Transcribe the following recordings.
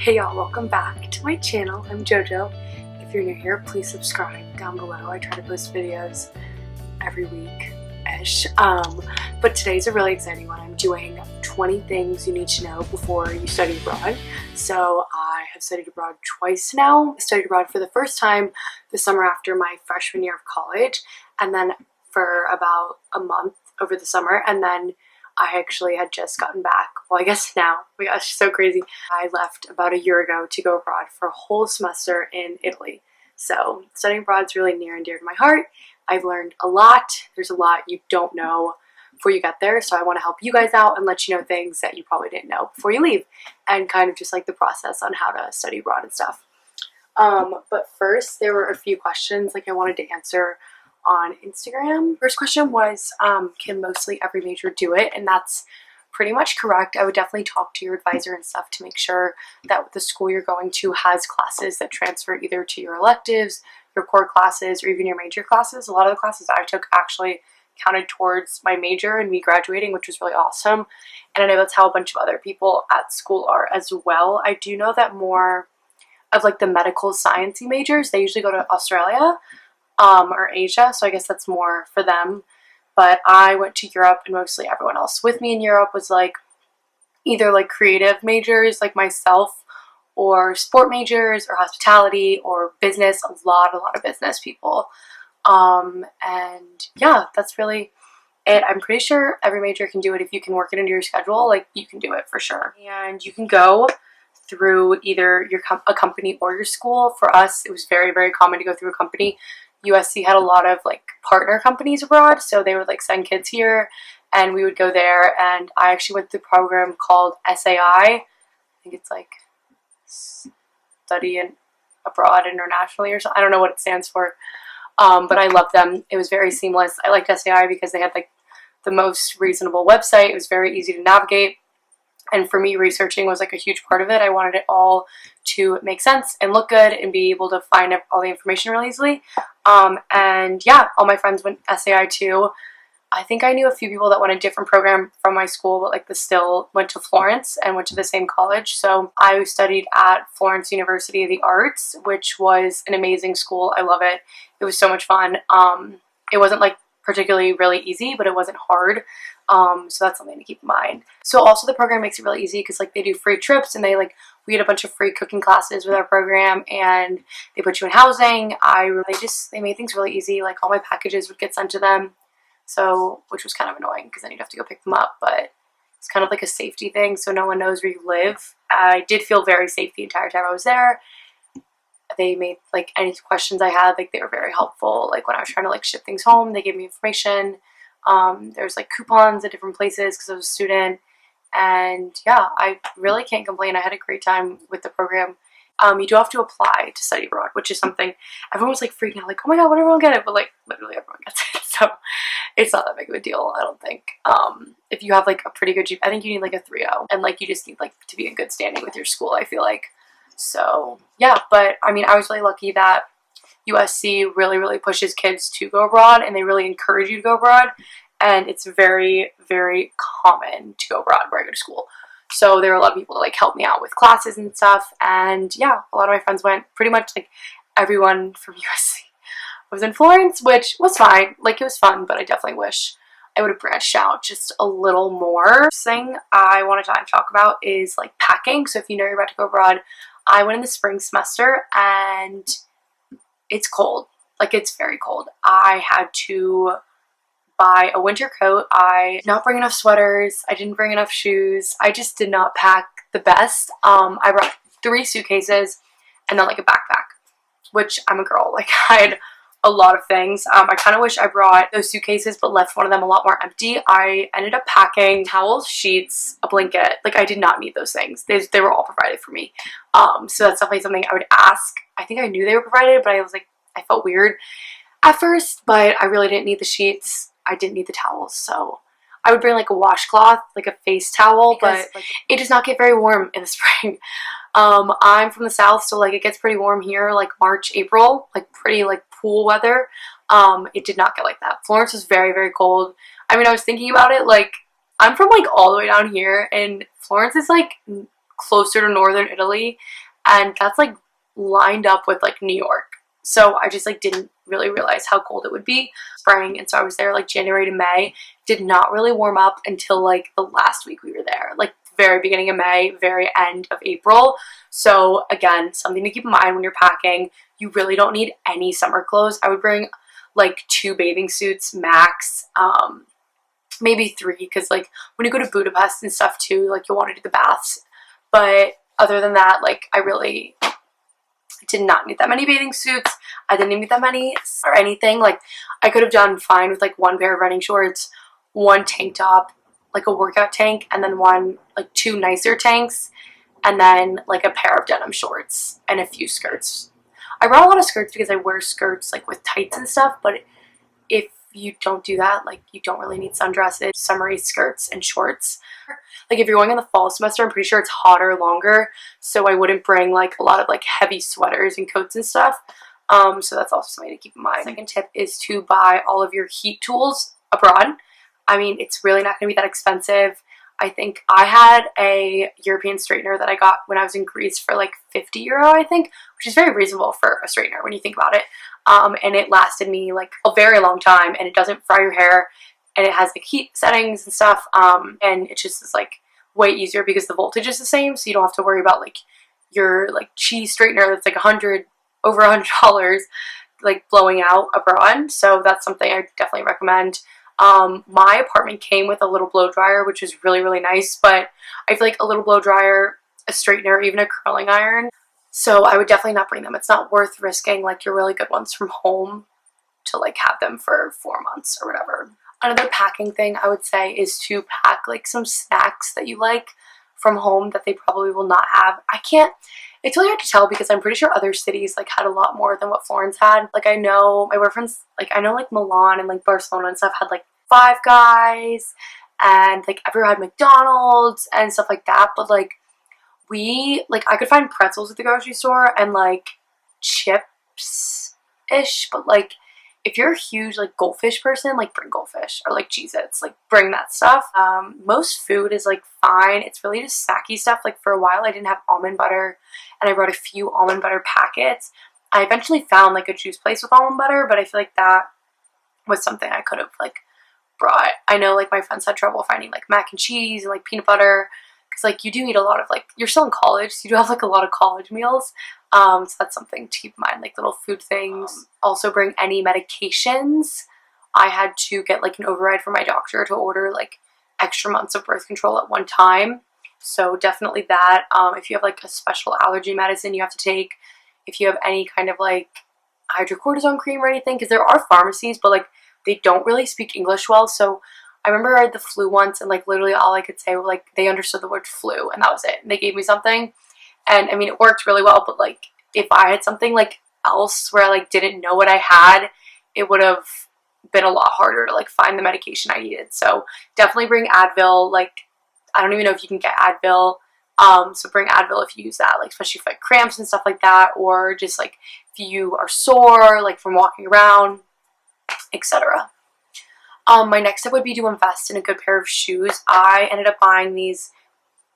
Hey y'all, welcome back to my channel. I'm Jojo. If you're new here, please subscribe down below. I try to post videos every week-ish. But today's a really exciting one. I'm doing 20 things you need to know before you study abroad. So I have studied abroad twice now. I studied abroad for the first time the summer after my freshman year of college, and then for about a month over the summer, and then I actually had just gotten back. Well, I guess now. Oh my gosh, so crazy. I left about a year ago to go abroad for a whole semester in Italy. So studying abroad is really near and dear to my heart. I've learned a lot. There's a lot you don't know before you get there. So I want to help you guys out and let you know things that you probably didn't know before you leave. And kind of just like the process on how to study abroad and stuff. But first, there were a few questions I wanted to answer on Instagram. First question was, can mostly every major do it? And that's pretty much correct. I would definitely talk to your advisor and stuff to make sure that the school you're going to has classes that transfer either to your electives, your core classes, or even your major classes. A lot of the classes I took actually counted towards my major and me graduating, which was really awesome. And I know that's how a bunch of other people at school are as well. I do know that more of the medical sciencey majors, they usually go to Australia or Asia, so I guess that's more for them. But I went to Europe, and mostly everyone else with me in Europe was either creative majors like myself, or sport majors, or hospitality, or business. A lot of business people. And yeah, that's really it. I'm pretty sure every major can do it if you can work it into your schedule. You can do it for sure, and you can go through either a company or your school. For us, it was very common to go through a company. USC had a lot of partner companies abroad, so they would send kids here and we would go there. And I actually went through a program called SAI. I think it's study in abroad internationally or something. I don't know what it stands for, but I loved them. It was very seamless. I liked SAI because they had the most reasonable website. It was very easy to navigate. And for me, researching was a huge part of it. I wanted it all to make sense and look good and be able to find all the information really easily. And yeah, all my friends went SAI too. I think I knew a few people that went a different program from my school, but they still went to Florence and went to the same college. So I studied at Florence University of the Arts, which was an amazing school. I love it. It was so much fun. It wasn't particularly really easy, but it wasn't hard. So that's something to keep in mind. So also the program makes it really easy because they do free trips, and we had a bunch of free cooking classes with our program, and they put you in housing. They made things really easy. All my packages would get sent to them, so which was kind of annoying because then you'd have to go pick them up, but it's kind of a safety thing, so no one knows where you live. I did feel very safe the entire time I was there. They made any questions I had, they were very helpful. When I was trying to ship things home, they gave me information. There's coupons at different places because I was a student. And yeah, I really can't complain. I had a great time with the program. You do have to apply to study abroad, which is something everyone was freaking out, oh my god, would everyone get it? But literally everyone gets it, so it's not that big of a deal, I don't think. If you have a pretty good I think you need a 3.0, and you just need to be in good standing with your school, I feel so yeah. But I mean, I was really lucky that USC really pushes kids to go abroad, and they really encourage you to go abroad. And it's very common to go abroad where I go to school. So there were a lot of people to help me out with classes and stuff. And yeah, a lot of my friends went. Pretty much everyone from USC was in Florence, which was fine. It was fun, but I definitely wish I would have branched out just a little more. First thing I want to talk about is packing. So if you know you're about to go abroad, I went in the spring semester, and it's cold. It's very cold. I had to buy a winter coat. I did not bring enough sweaters. I didn't bring enough shoes. I just did not pack the best. I brought 3 suitcases and then a backpack, which I'm a girl. I had a lot of things. I kind of wish I brought those suitcases but left one of them a lot more empty. I ended up packing towels, sheets, a blanket. I did not need those things. They were all provided for me. So that's definitely something I would ask. I think I knew they were provided, but I felt weird at first, but I really didn't need the sheets. I didn't need the towels, so I would bring a washcloth, a face towel, because, but it does not get very warm in the spring. I'm from the south, so it gets pretty warm here, March, April, pretty pool weather. It did not get like that. Florence was very cold. I mean, I was thinking about it, I'm from all the way down here, and Florence is closer to northern Italy, and that's like lined up with like New York. So I just like didn't really realize how cold it would be spring, and so I was there like January to May. Did not really warm up until like the last week we were there, like very beginning of May, very end of April. So again, something to keep in mind when you're packing. You really don't need any summer clothes. I would bring like 2 bathing suits max, maybe 3, because like when you go to Budapest and stuff too, like you'll want to do the baths. But other than that, like I really did not need that many bathing suits. I didn't need that many or anything. Like I could have done fine with like 1 pair of running shorts, 1 tank top, like a workout tank, and then 2 nicer tanks, and then like a pair of denim shorts and a few skirts. I brought a lot of skirts because I wear skirts like with tights and stuff, but if you don't do that, like you don't really need sundresses, summery skirts and shorts. Like if you're going in the fall semester, I'm pretty sure it's hotter longer, so I wouldn't bring like a lot of like heavy sweaters and coats and stuff. So that's also something to keep in mind. Second tip is to buy all of your heat tools abroad. I mean, it's really not going to be that expensive. I think I had a European straightener that I got when I was in Greece for like €50, I think, which is very reasonable for a straightener when you think about it. And it lasted me like a very long time, and it doesn't fry your hair, and it has like heat settings and stuff. And it just is like way easier because the voltage is the same, so you don't have to worry about like your like cheese straightener that's like over $100 like blowing out abroad. So that's something I definitely recommend. My apartment came with a little blow dryer, which is really, really nice, but I feel like a little blow dryer, a straightener, even a curling iron, so I would definitely not bring them. It's not worth risking like your really good ones from home to like have them for 4 months or whatever. Another packing thing I would say is to pack like some snacks that you like from home that they probably will not have. It's really hard to tell because I'm pretty sure other cities like had a lot more than what Florence had. Like I know my boyfriend's like, I know like Milan and like Barcelona and stuff had like Five Guys, and like everyone had McDonald's and stuff like that, but like I could find pretzels at the grocery store and like chips-ish, but like if you're a huge like goldfish person, like bring goldfish, or like Cheez-Its, like bring that stuff. Most food is like fine. It's really just snacky stuff. Like for a while I didn't have almond butter, and I brought a few almond butter packets. I eventually found like a juice place with almond butter, but I feel like that was something I could have like brought. I know like my friends had trouble finding like mac and cheese and like peanut butter, because like you do eat a lot of like, you're still in college, so you do have like a lot of college meals. So that's something to keep in mind, like little food things. Also bring any medications. I had to get like an override from my doctor to order like extra months of birth control at one time. So definitely that. If you have like a special allergy medicine you have to take, if you have any kind of like hydrocortisone cream or anything, because there are pharmacies, but like they don't really speak English well. So I remember I had the flu once, and like literally all I could say was like they understood the word flu, and that was it. And they gave me something, and I mean it worked really well, but like if I had something like else where I like didn't know what I had, it would have been a lot harder to like find the medication I needed. So definitely bring Advil. Like I don't even know if you can get Advil, so bring Advil if you use that, like especially for like cramps and stuff like that, or just like if you are sore like from walking around, etc. My next step would be to invest in a good pair of shoes. I ended up buying these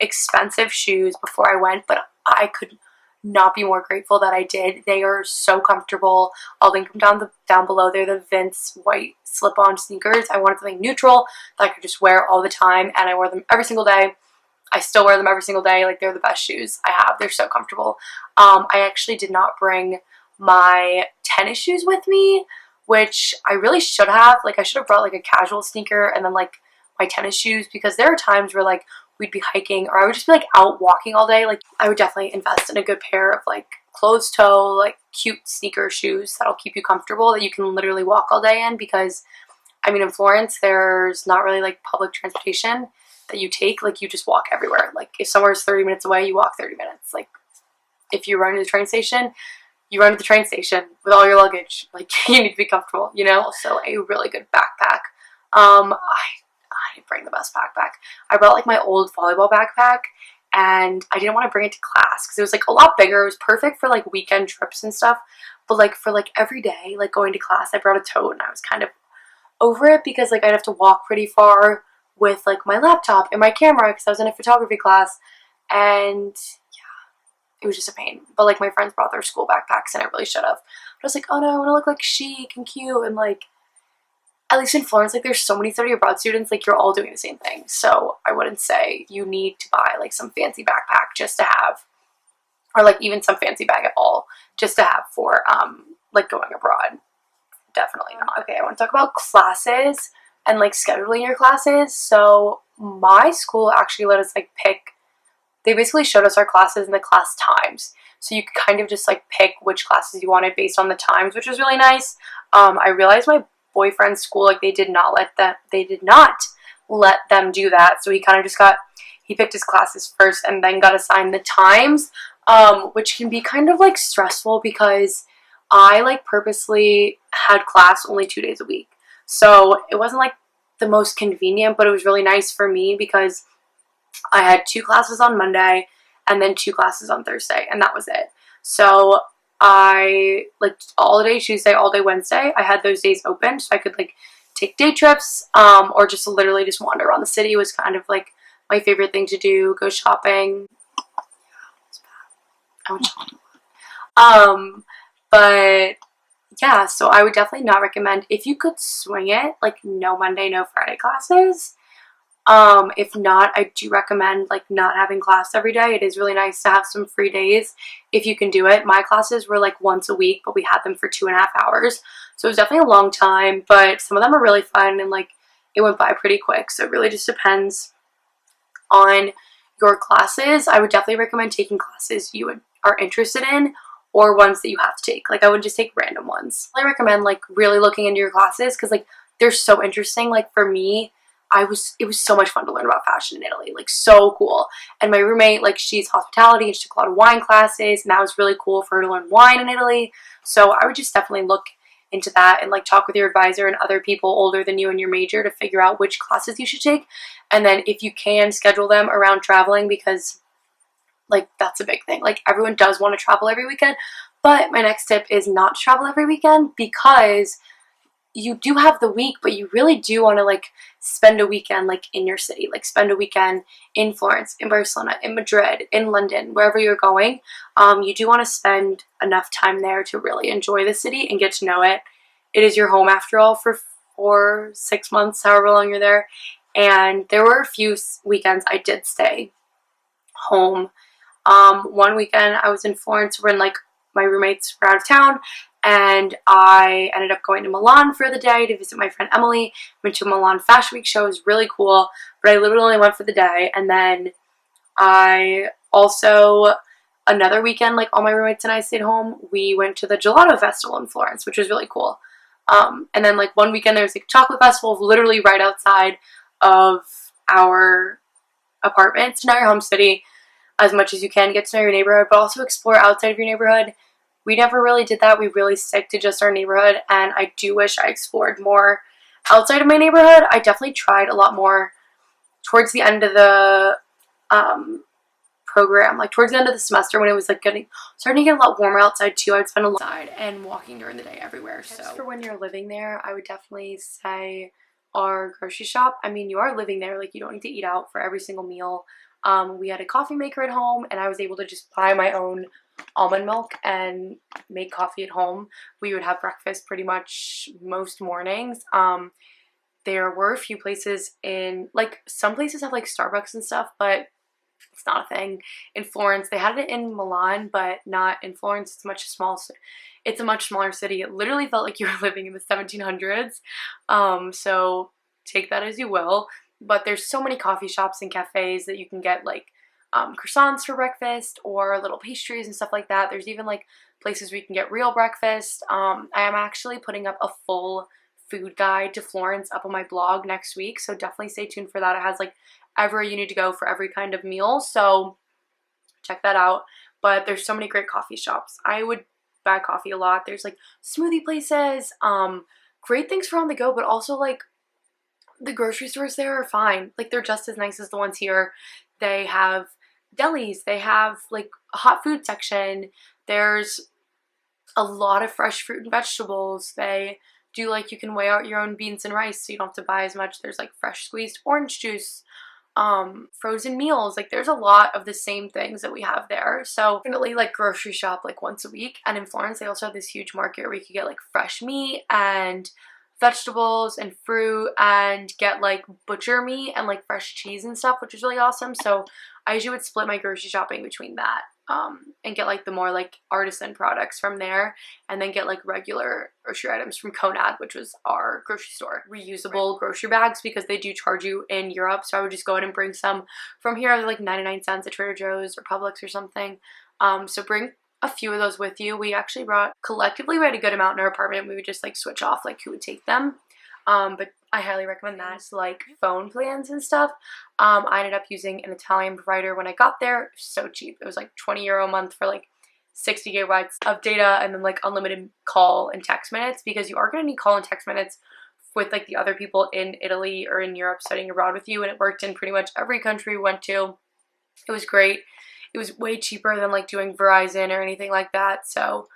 expensive shoes before I went, but I could not be more grateful that I did. They are so comfortable. I'll link them down below. They're the Vince white slip-on sneakers. I wanted something neutral that I could just wear all the time, and I wore them every single day. I still wear them every single day. Like they're the best shoes I have. They're so comfortable. I actually did not bring my tennis shoes with me, which I really should have. Like I should have brought like a casual sneaker and then like my tennis shoes, because there are times where like we'd be hiking or I would just be like out walking all day. Like I would definitely invest in a good pair of like closed toe, like cute sneaker shoes that'll keep you comfortable, that you can literally walk all day in, because I mean in Florence there's not really like public transportation that you take. Like you just walk everywhere. Like if somewhere's 30 minutes away, you walk 30 minutes. Like if you run to the train station, you run to the train station with all your luggage. Like you need to be comfortable, you know. Also a really good backpack. I didn't bring the best backpack. I brought like my old volleyball backpack, and I didn't want to bring it to class because it was like a lot bigger. It was perfect for like weekend trips and stuff, but like for like every day, like going to class, I brought a tote, and I was kind of over it because like I'd have to walk pretty far with like my laptop and my camera because I was in a photography class, and it was just a pain. But like my friends brought their school backpacks and I really should have. But I was like, oh no, I want to look like chic and cute, and like at least in Florence, like there's so many study abroad students, like you're all doing the same thing. So I wouldn't say you need to buy like some fancy backpack just to have, or like even some fancy bag at all just to have for like going abroad. Definitely not. Okay, I want to talk about classes and like scheduling your classes. So my school actually let us like pick, they basically showed us our classes and the class times. So you could kind of just like pick which classes you wanted based on the times, which was really nice. I realized my boyfriend's school, like they did not let them do that. So he kind of just he picked his classes first and then got assigned the times, which can be kind of like stressful because I like purposely had class only 2 days a week. So it wasn't like the most convenient, but it was really nice for me because I had 2 classes on Monday and then 2 classes on Thursday, and that was it. So I like all day Tuesday, all day Wednesday, I had those days open so I could like take day trips, or just literally just wander around the city. It was kind of like my favorite thing to do, go shopping. I went shopping. But yeah, so I would definitely not recommend, if you could swing it, like no Monday, no Friday classes. If not, I do recommend like not having class every day. It is really nice to have some free days if you can do it. My classes were like once a week, but we had them for 2.5 hours. So it was definitely a long time, but some of them are really fun and like it went by pretty quick. So it really just depends on your classes. I would definitely recommend taking classes you are interested in or ones that you have to take. Like I wouldn't just take random ones. I recommend like really looking into your classes because like they're so interesting. Like for me, it was so much fun to learn about fashion in Italy, like so cool. And my roommate, like she's hospitality and she took a lot of wine classes, and that was really cool for her to learn wine in Italy. So I would just definitely look into that and like talk with your advisor and other people older than you in your major to figure out which classes you should take. And then if you can, schedule them around traveling, because like that's a big thing. Like everyone does want to travel every weekend, but my next tip is not to travel every weekend, because you do have the week, but you really do want to like spend a weekend like in your city, like spend a weekend in Florence, in Barcelona, in Madrid, in London, wherever you're going. You do want to spend enough time there to really enjoy the city and get to know it. It is your home after all for 4-6 months, however long you're there. And there were a few weekends I did stay home. One weekend I was in Florence when like my roommates were out of town, and I ended up going to Milan for the day to visit my friend Emily. Went to a Milan Fashion Week show. It was really cool, but I literally only went for the day. And then I also, another weekend, like all my roommates and I stayed home. We went to the Gelato Festival in Florence, which was really cool. And then like one weekend there was like a chocolate festival literally right outside of our apartments. To know your home city as much as you can, get to know your neighborhood, but also explore outside of your neighborhood. We never really did that. We really stick to just our neighborhood, and I do wish I explored more outside of my neighborhood. I definitely tried a lot more towards the end of the program, like towards the end of the semester when it was like starting to get a lot warmer outside too. I would spend a lot outside and walking during the day everywhere. So for when you're living there, I would definitely say our grocery shop. I mean, you are living there, like you don't need to eat out for every single meal. We had a coffee maker at home, and I was able to just buy my own almond milk and make coffee at home. We would have breakfast pretty much most mornings. There were a few places in, like some places have like Starbucks and stuff, but it's not a thing in Florence. They had it in Milan, but not in Florence. It's a much smaller city. It literally felt like you were living in the 1700s. So take that as you will. But there's so many coffee shops and cafes that you can get like croissants for breakfast or little pastries and stuff like that. There's even like places where you can get real breakfast. I am actually putting up a full food guide to Florence up on my blog next week, so definitely stay tuned for that. It has like everywhere you need to go for every kind of meal, so check that out. But there's so many great coffee shops. I would buy coffee a lot. There's like smoothie places, great things for on the go, but also like the grocery stores there are fine. Like they're just as nice as the ones here. They have delis, they have like a hot food section, there's a lot of fresh fruit and vegetables. They do like, you can weigh out your own beans and rice so you don't have to buy as much. There's like fresh squeezed orange juice. frozen meals. Like there's a lot of the same things that we have there. So definitely like grocery shop like once a week. And in Florence, they also have this huge market where you could get like fresh meat and vegetables and fruit and get like butcher meat and like fresh cheese and stuff, which is really awesome. So I usually would split my grocery shopping between that and get like the more like artisan products from there, and then get like regular grocery items from Conad, which was our grocery store. Reusable grocery bags, because they do charge you in Europe, so I would just go ahead and bring some from here. They're like 99 cents at Trader Joe's or Publix or something. So bring a few of those with you. We actually brought, collectively we had a good amount in our apartment. We would just like switch off like who would take them. But I highly recommend that. It's like phone plans and stuff. I ended up using an Italian provider when I got there. It was so cheap. It was like €20 a month for like 60 gigabytes of data and then like unlimited call and text minutes, because you are going to need call and text minutes with like the other people in Italy or in Europe studying abroad with you, and it worked in pretty much every country we went to. It was great. It was way cheaper than like doing Verizon or anything like that. So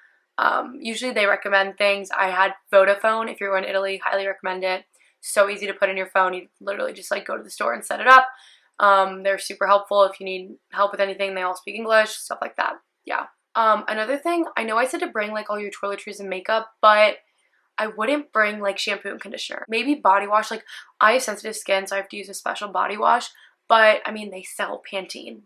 usually they recommend things. I had Vodafone. If you're going to Italy, highly recommend it. So easy to put in your phone. You literally just like go to the store and set it up. They're super helpful if you need help with anything. They all speak English, stuff like that. Yeah. Another thing, I know I said to bring like all your toiletries and makeup, but I wouldn't bring like shampoo and conditioner. Maybe body wash. Like I have sensitive skin, so I have to use a special body wash. But I mean, they sell Pantene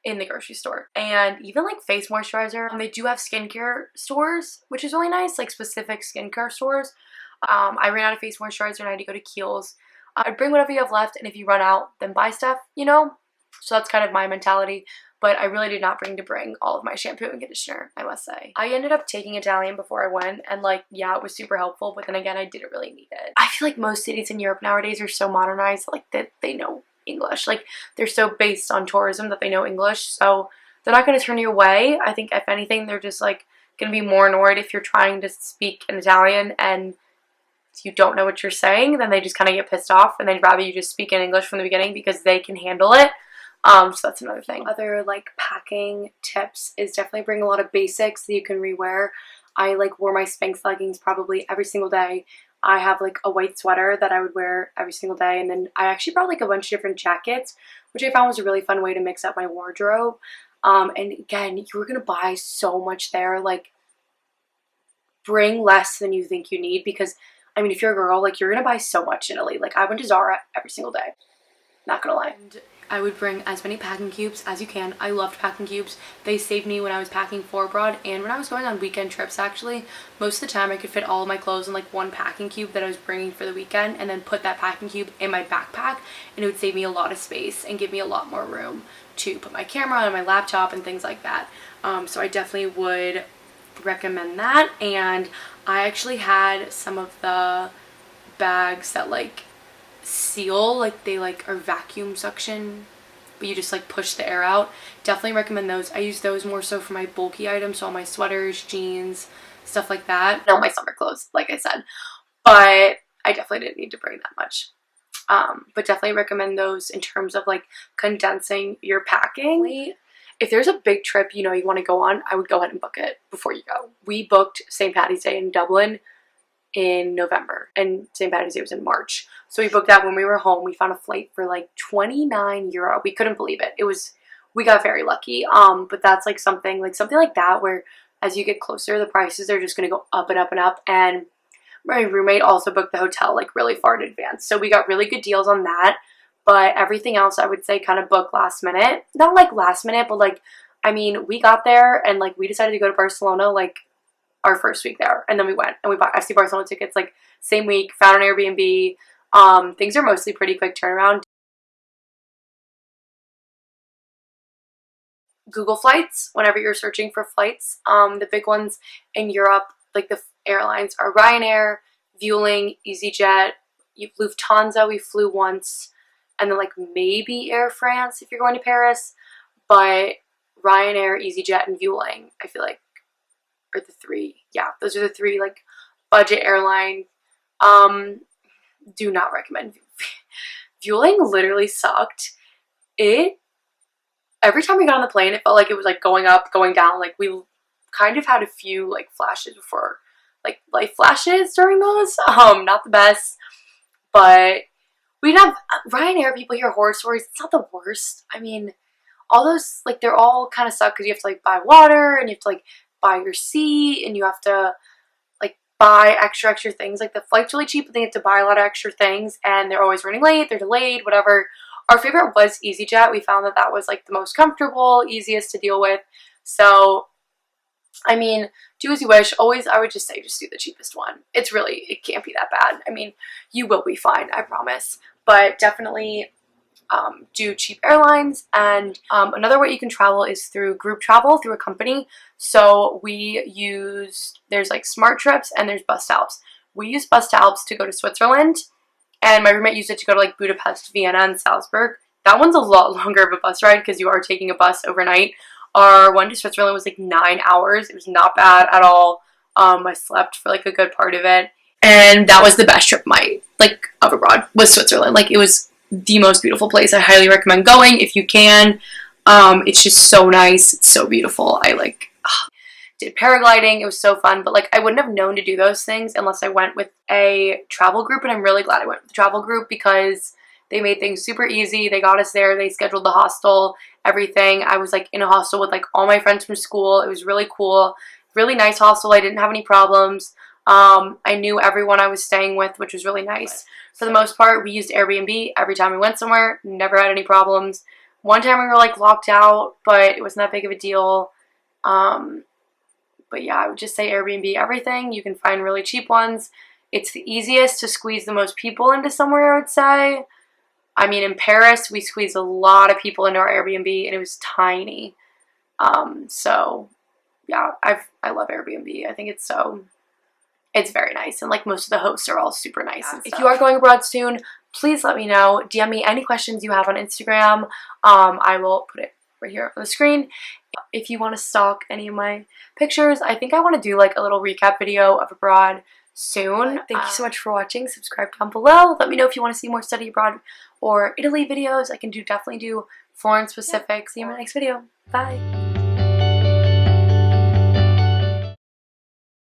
in the grocery store, and even like face moisturizer. They do have skincare stores, which is really nice, like specific skincare stores. I ran out of face moisturizer and I had to go to Kiehl's. I'd bring whatever you have left, and if you run out, then buy stuff, you know? So that's kind of my mentality, but I really did not bring all of my shampoo and conditioner, I must say. I ended up taking Italian before I went, and like, yeah, it was super helpful, but then again, I didn't really need it. I feel like most cities in Europe nowadays are so modernized, like that they know English. Like they're so based on tourism that they know English, so they're not going to turn you away. I think if anything, they're just like going to be more annoyed if you're trying to speak in Italian and you don't know what you're saying. Then they just kind of get pissed off, and they'd rather you just speak in English from the beginning because they can handle it. So that's another thing. Other like packing tips is definitely bring a lot of basics that you can rewear. I like wore my Spanx leggings probably every single day. I have like a white sweater that I would wear every single day, and then I actually brought like a bunch of different jackets, which I found was a really fun way to mix up my wardrobe. And again, you were gonna buy so much there. Like bring less than you think you need, because I mean, if you're a girl, like you're gonna buy so much in Italy. Like I went to Zara every single day, not gonna lie. And I would bring as many packing cubes as you can. I loved packing cubes. They saved me when I was packing for abroad and when I was going on weekend trips. Actually, most of the time I could fit all of my clothes in like one packing cube that I was bringing for the weekend, and then put that packing cube in my backpack, and it would save me a lot of space and give me a lot more room to put my camera and my laptop and things like that. So I definitely would recommend that. And I actually had some of the bags that like seal, like they like are vacuum suction, but you just like push the air out. Definitely recommend those. I use those more so for my bulky items, so all my sweaters, jeans, stuff like that, and all my summer clothes, like I said. But I definitely didn't need to bring that much. But definitely recommend those in terms of like condensing your packing. If there's a big trip you know you want to go on, I would go ahead and book it before you go. We booked St. Paddy's Day in Dublin in November, and St. Paddy's Day was in March. So we booked that when we were home. We found a flight for like €29. We couldn't believe it. We got very lucky. But that's like something like that, where as you get closer, the prices are just going to go up and up and up. And my roommate also booked the hotel like really far in advance, so we got really good deals on that. But everything else, I would say, kind of book last minute. Not like last minute, but like, I mean, we got there and like we decided to go to Barcelona like our first week there, and then we went and we bought FC Barcelona tickets like same week, found an Airbnb. Things are mostly pretty quick turnaround. Google flights whenever you're searching for flights. The big ones in Europe, like the airlines, are Ryanair, Vueling, EasyJet, Lufthansa. We flew once, and then like maybe Air France if you're going to Paris. But Ryanair, EasyJet, and Vueling, I feel like, are the three. Yeah, those are the three like budget airline. Do not recommend. Vueling literally sucked. Every time we got on the plane, it felt like it was like going up, going down. Like we kind of had a few like flashes before, like light flashes during those. Not the best, but we didn't have Ryanair. People hear horror stories. It's not the worst. I mean, all those, like, they're all kind of suck because you have to, like, buy water and you have to, like, buy your seat and you have to, like, buy extra things. Like, the flight's really cheap, but they have to buy a lot of extra things and they're always running late, they're delayed, whatever. Our favorite was EasyJet. We found that that was, like, the most comfortable, easiest to deal with. So, I mean, do as you wish. Always, I would just say, just do the cheapest one. It's really, it can't be that bad. I mean, you will be fine, I promise. But definitely do cheap airlines. And another way you can travel is through group travel, through a company. So we use, there's like Smart Trips and there's Bus to Alps. We use Bus to Alps to go to Switzerland, and my roommate used it to go to like Budapest, Vienna, and Salzburg. That one's a lot longer of a bus ride because you are taking a bus overnight. Our one to Switzerland was like 9 hours. It was not bad at all. I slept for like a good part of it, and that was the best trip of abroad was Switzerland. Like, it was the most beautiful place. I highly recommend going if you can. It's just so nice. It's so beautiful. I did paragliding. It was so fun, but like, I wouldn't have known to do those things unless I went with a travel group, and I'm really glad I went with the travel group because they made things super easy. They got us there. They scheduled the hostel, everything. I was like in a hostel with like all my friends from school. It was really cool. Really nice hostel. I didn't have any problems. I knew everyone I was staying with, which was really nice. For the most part, we used Airbnb every time we went somewhere. Never had any problems. One time we were like locked out, but it wasn't that big of a deal. But yeah, I would just say Airbnb everything. You can find really cheap ones. It's the easiest to squeeze the most people into somewhere, I would say. I mean, in Paris, we squeezed a lot of people into our Airbnb, and it was tiny. So yeah, I love Airbnb. I think it's very nice, and like most of the hosts are all super nice. And if you are going abroad soon, please let me know. DM me any questions you have on Instagram. I will put it right here on the screen. If you want to stalk any of my pictures, I think I want to do like a little recap video of abroad soon. Thank you so much for watching. Subscribe down below. Let me know if you want to see more study abroad or Italy videos. I can definitely do Florence specific. See you in my next video. Bye.